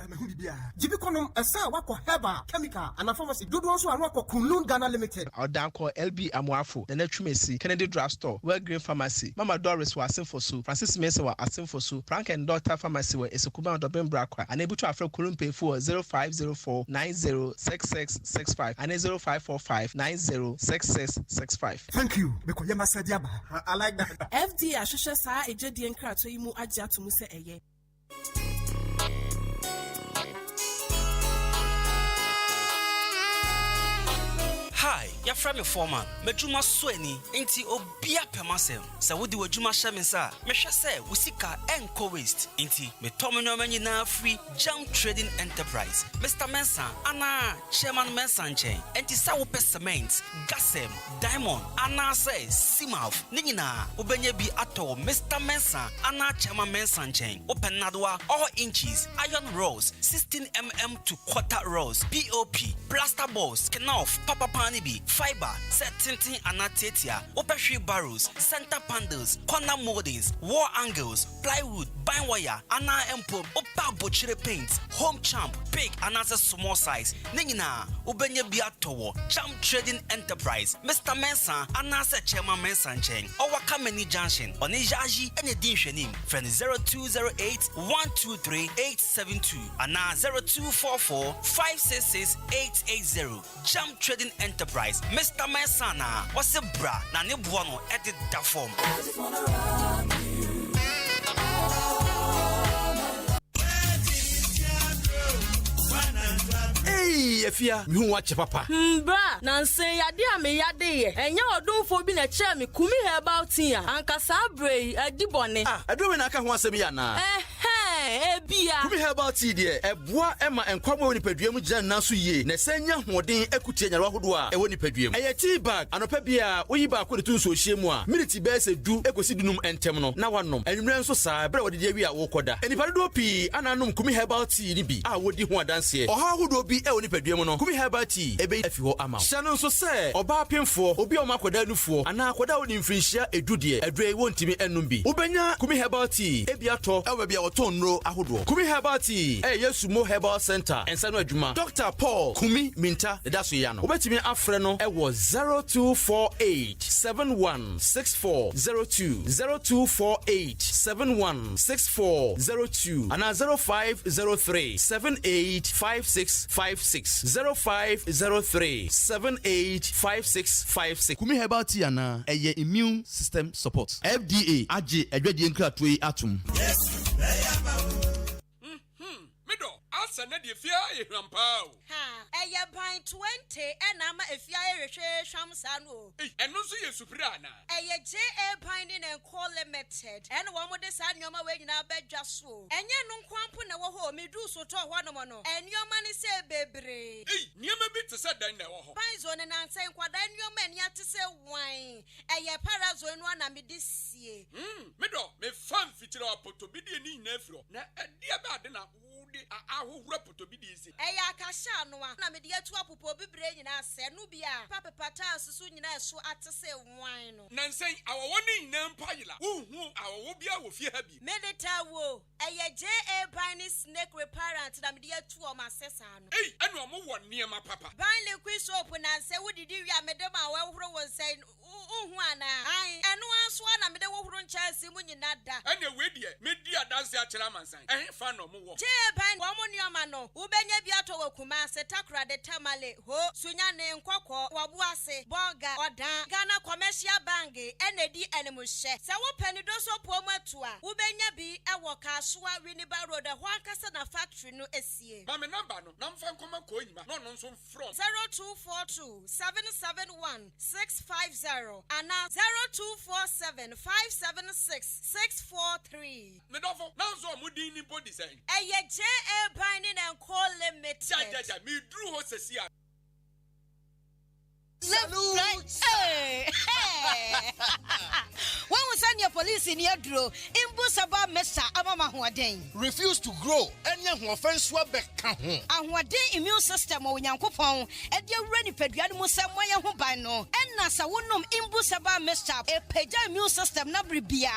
Jibikonum, a sa wako heba, chemical, and a pharmacy. Do also a wako Kunlun Ghana Limited. Our down call LB Amwafo, the Netrumesi, Kennedy Drug Store, Well Green Pharmacy. Mama Doris was asking for Sue, Francis Mesa was asking for Sue, Frank and Doctor Pharmacy were a Sukuba of Ben Brakwa, unable to afford Kulun pay for 0504 906665 and 0545 906665. Thank you, because you must say, I like that. FD Ashosha sa ejedi enkrato imu aja to mu se eye. Hi, you're from your foreman. Mejuma Sweni, ain't you obia pemasem? So, would you Juma Shamisa? Mesha say, we seek our enco waste. Ain't me Tomino Manina free jump trading enterprise. Mr. Mensa, Anna, Chairman Mensan chain, and Tisawo cement, Gasem, Diamond, Anna says, Simouth, Nina, Ubenye be ato, Mr. Mensa, Anna Chairman Mensan chain, open Nadwa, all inches, iron rolls, 16mm to quarter rolls, POP, plaster balls, Kenoff, Papa Panibi, fiber, set tinting anatetia, opeshri barrels, center panels, corner moldings, wall angles, plywood, bind wire, ana empo, opa butchery paints, home champ, big and as a small size, Ningina, Ubenye Biatowo, Champ Trading Enterprise, Mr. Mensa, Anasa Chairman Mensan Cheng, or Wakameni Junction, on Ijaji and Editioning, from 0208 123 872, and 0244 566 880, Champ Trading Enterprise, Mr. Mensana, what's a bra, Nani Buono, edit that form. I just wanna rock you. Hey, Efia, you watch papa. Bra, Nancy, Yadia me yade, and you don't for being a chair me, kumi about here, and Casabre, a dibone. I don't know I can want to be an. ebia. Kumi herbal tea de eboa ema enkwamo ni peduam gyan naso yie. Na senya hoden akutie nyarwa hodo a ewo ni peduam. Eye tea bag anopa bia oyi ba ko de tun so hye mu a minute be se du ekosi dunum entem no na wanom. Enwure nso saa bre wode de awi a wo koda. Enipa do pi ananom kumi herbal tea ni bi a wodi ho adanse. Oha hodo bi ewo ni peduam no. Kumi herbal tea ebe afi ho ama. Hyano nso se oba pemfo obi o makoda nufuo ana akoda woni mfinhia edudie adre wontimi enum bi. Ubenya kumi herbal tea ebi ato ewe bia woton nro ahodo. Kumi herbal tea Yesumo Herbal Center ensano adwuma. Dr. Paul Kumi Minta edaso ya no. Obetimi afre no ewo 0248716402 0248716402 ana 0503785656 0503785656. Kumi Herbal tea ana eye immune system support. FDA age adwadie nkratoi atum. Yes, Send the fear rampao. Ha, a pint 20 and I'm a fear shamsano. And no see a suprana. A J.A. Pinding and call limited. And one with the sun your way in our bed just so. And you no quampun our home, me do so talk one mono. And your money say baby. Near me bit to set down now. Pines on and answer what then your men yet to say wine. A ya parazone one and me this year. Middle, me fan feature up to be the nephew. Now, a dear bad enough. I will rap to be easy. Aya Kashano, I'm a dear twap will be brain in us, and Nubia, Papa Patas, soon as so at to say wine. Nancy, our one in Nampila, who our Wobia will fear happy. Meditawo, Aya J.A. Piney snake reparent, and I'm dear two of my sessan. And one near my papa. Binely quiz open and say, what did you, Madame, well, was saying, Juana, and one swan, I'm the woman Chelsea when you're not that. And you're with you, mid dear dance at Chalaman sign. I ain't fun no more. One yamano, Ubenya Biato Kumase, Takra de Tamale, Ho, Sunyane, Kwako, Wabuase, Bonga, Odan, Ghana Commercial Bangi, NAD Animal Share. Sawa Penidoso Pomatua, Ubenya B, Awaka, Swa, Winiba Road, the Wakasana Factory, no SCA. Mamma number, no, Namfan Common Coima, no, from 0242 771 650 and now 0247 576 643. Medovo, now so Mudini body saying. J.A. Binding and call limited. Me drew horses here. Salute! Hey! When we send your police in your draw, in Busaba Mesa, Amama Huadeng. Refuse to grow, and young offense Swabek. And what day immune system or Yankopon, and you're ready for Yamusa Moya Hubano, and Nasa Wunum in Busaba Mesa, a Peja immune system, Nabria.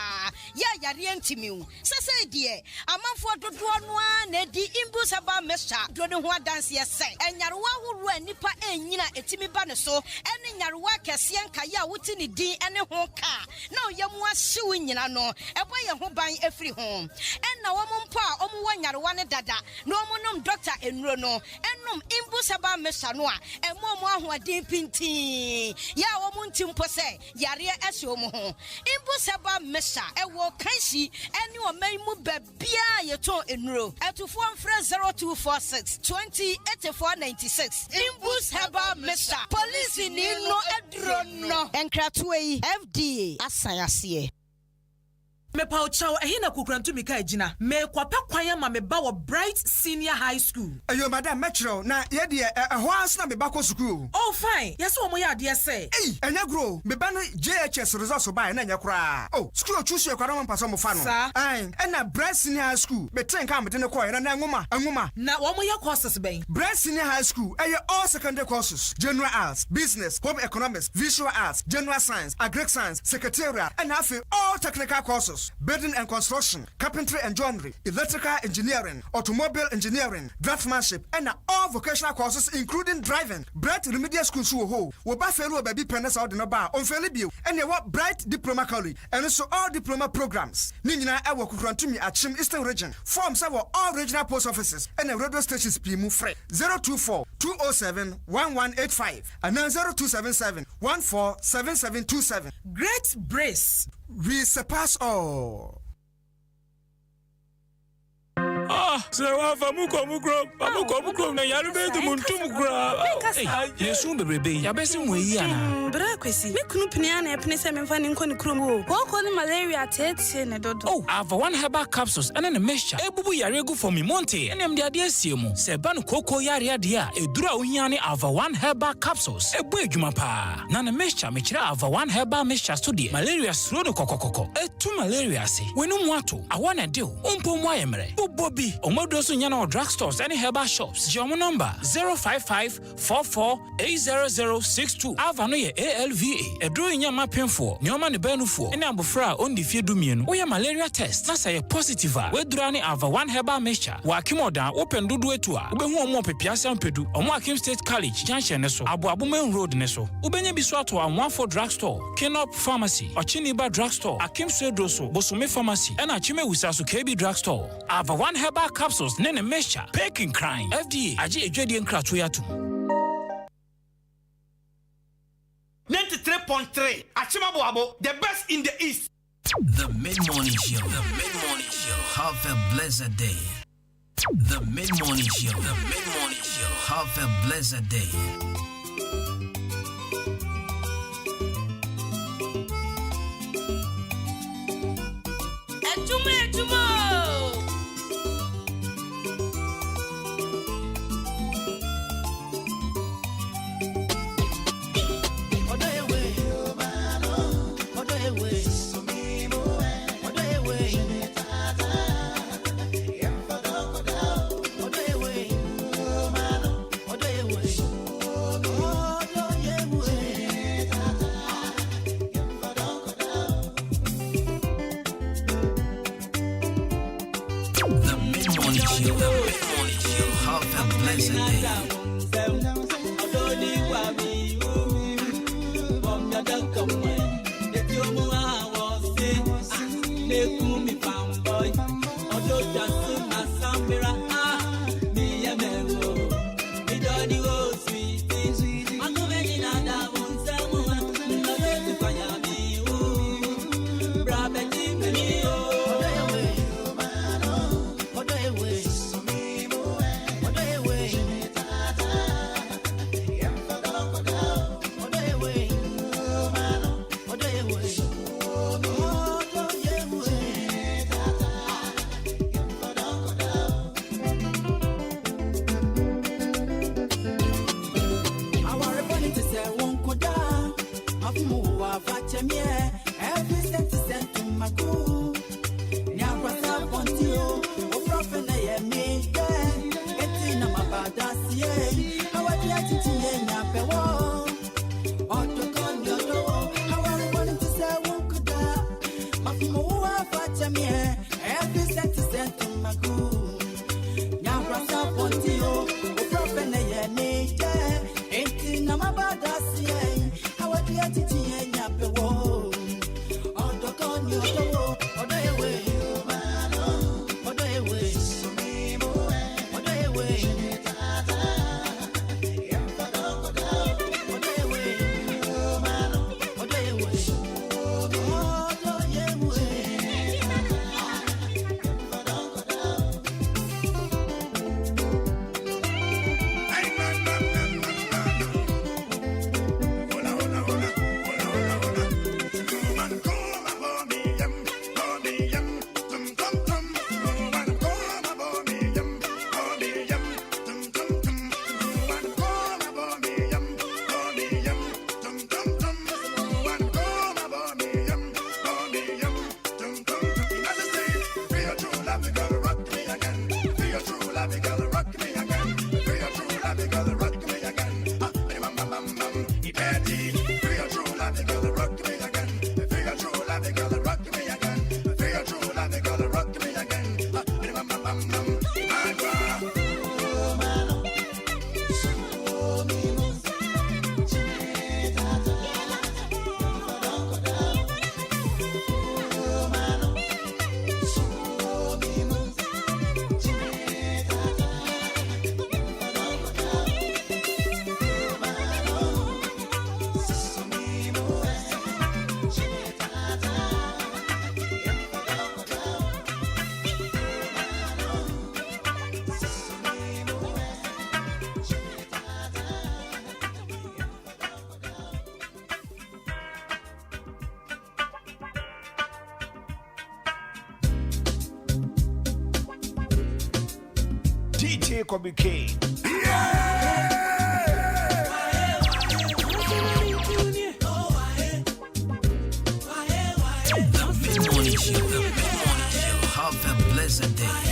Ya Yarientimu. Sasa dear, a man for the one, Nedi in Busaba Mesa, Dronua dance yes, and Yarwa who ran Nipa and Yina Etimi Banaso. Any Yarwa Cassian Kaya Wutini D and a home car. No, Yamwa shooing no, a way a home buying every home. And now one pa, one Yarwana dada, no monum doctor and Rono, and num imbusaba Mesanoa, and Momo who are deep pinty. Ya woman timpose, Yaria Esomo. Imbusaba Mesa, a walk Kanshi, and you may move Bia Yato in row. At to form friend 0246 208496. Imbusaba Mesa, police. No adrono enkratwe FDA asayase me pauchaw ehina kukrantu mika ejina me kwapa kwanya ma me ba wo Bright Senior High School. Ayo madam metro na ye de ho ansna me ba ko school. Oh fine. Yes wo mo ya de say. Enya grow me ba no JHS results ba na nya kra. Oh school choose your kwara mpaso mo fa no. Ai na Bright Senior High School me tren ka me de ne ko na ngoma. Na wo mo ya courses ben. Bright Senior High School all secondary courses. General arts, business, home economics, visual arts, general science, agric science, secretarial and all technical courses. Building and construction, carpentry and joinery, electrical engineering, automobile engineering, draftsmanship, and all vocational courses including driving. Bright Remedial School Suho, Wobafero baby pennes out in a bar on Felibio, and you want Bright Diploma College, and also all diploma programs. Nina Ewa Kukrantumi at Chim Eastern Region, forms all regional post offices, and the radio stations Pimu Frey 024 207 1185 and 0277 147727. Great Brace. We surpass all. Ah, So amuko na yare be du muntum kura. Yesu bebrebe ya besi mu yi ana. Bra kwesi. Me kunu pnia na epne se memfa ni nkoni krom o. Ko ni malaria tete ne dodo. Oh, Ava 1 herbal capsules and a mixture. Ebubu yare gu for me monte. Enem de ade asiemu. Se ba no koko yare ade a edura ohia ne Ava 1 herbal capsules. Ebu edwuma pa. Na na mixture me kira Ava 1 herbal mixture study. Malaria suro no kokokoko. Etu malaria se. Wenu mu ato. Awana de o. Umpo mu ayemre. Bobi. Omodo so nya na drugstores and herbal shops. Jomo number 05544800062. Ava no ye ALVA. Edro nya mapemfo. Nyoma ne banufo. Ene abofra ondi fie dumienu. Oya malaria test. Na say positive. We durani Ava 1 herbal mixture. Wa kimoda open dudu etu a. Ubehu omo pepiasa mpedu. Omo Akim State College junction ne so. Abu Main Road ne so. Ubenye biso ato Amwafo drugstore, Kenop Pharmacy, Ochiniba drugstore, Akim Swedoso, Bosume Pharmacy, and Achime Wisasu KB drugstore. Ava 1 herbal capsules nene mixture. Peking crime. FDA aji ejedi nkratoyatu. 93.3 Achimabo, the best in the East. The Mid-Morning Show. The Mid-Morning Show. Have a blessed day. The Mid-Morning Show. The Mid-Morning Show. Have a blessed day. Ejumo. Jacob K. Mid-morning show, have a blessed day.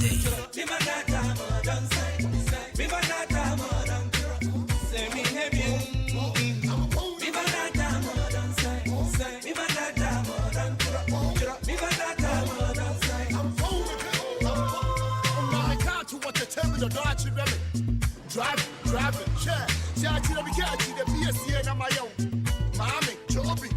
day. Driving, yeah. We can't see the BSC and my own. Mommy, Joby,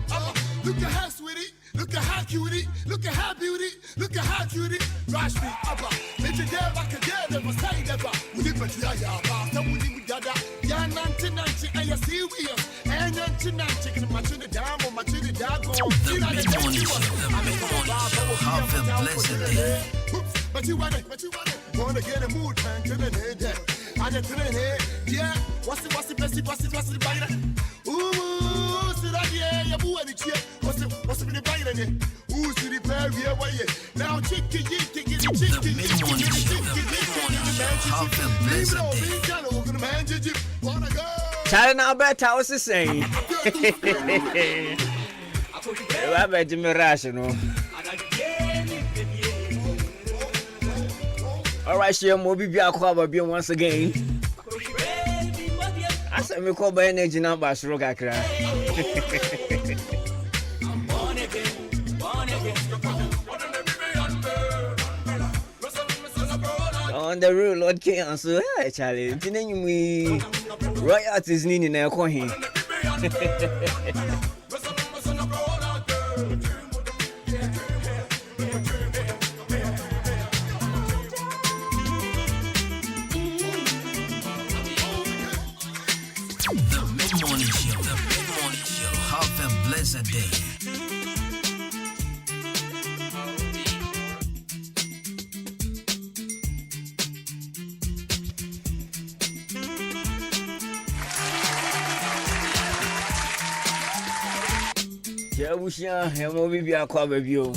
look at how sweetie, look at how cutie, look at how beauty, look at how cutie. Rush me, Abba, make it there like a girl, never say never. We live at Yaya, then we live with Dada. Yeah, 1990, and you're serious. And 1990, can imagine the dam or my chili dog. The mid-morning show, have a blessed day. But you want it. Wanna get a mood, man, to the head. And it's in the head, yeah. What's the best, bite? Ooh, sit down here, you boo any cheer. What's the bite? Ooh, see the pair, yeah, why, yeah. Now, chicken, The mid-morning show, have a blessed day. Charlie, now better, I was saying. I bet you me rational. All right, she will be back once again. I said, me call by energy number, Sroga cry. On the rule, Lord King, so hey, Charlie, didn't we royalties need in a coin? A day. Jabusha, hemo bibi akwa babio.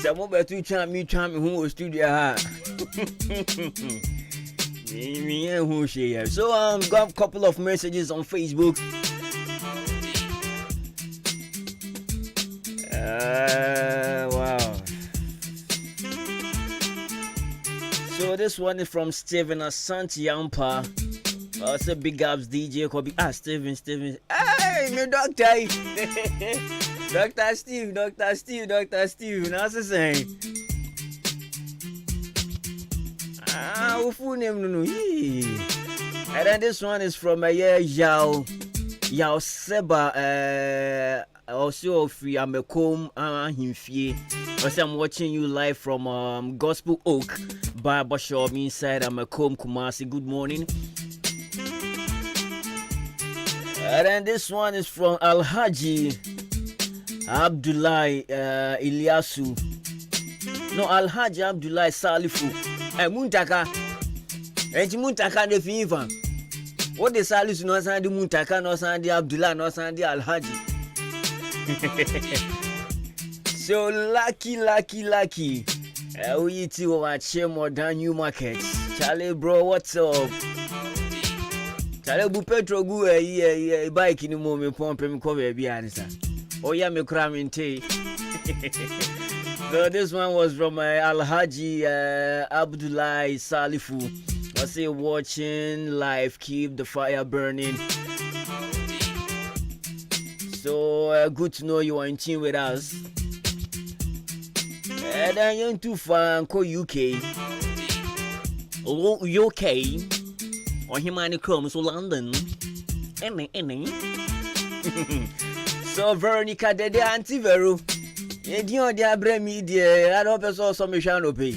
Samo betu chami hu studio ha. Me who share. So got a couple of messages on Facebook. Wow. So this one is from Steven Asante Yampa. Also big ups DJ Kobe. Steven. Hey, me doctor. Dr. Steve. How's the saying? Full name no. And then this one is from Yao Seba. Also free Amekom Himfie. I'm watching you live from Gospel Oak Barbershop inside Amekom Kumasi. Good morning. And then this one is from Alhaji Abdullahi Ilyasu. No, Alhaji Abdullahi Salifu. Muntaka. Muntaka de Fiva. What the Salisu no sandi Muntaka no sandi Abdullah no sandi Alhaji. So lucky. We too watch more than new markets. Charlie bro, what's up? Charlie bu petrol go bike in the moment pump me cover be answer. Oh yeah, me cramming tea. So this one was from Alhaji Abdullahi Salifu. I say watching live, keep the fire burning. So good to know you are in tune with us. And then you're too far and call UK. UK. Or Himani Chrome, so London. So Veronica, the Auntie Vero. You know, they are bring me there. I don't know, so me shall pay.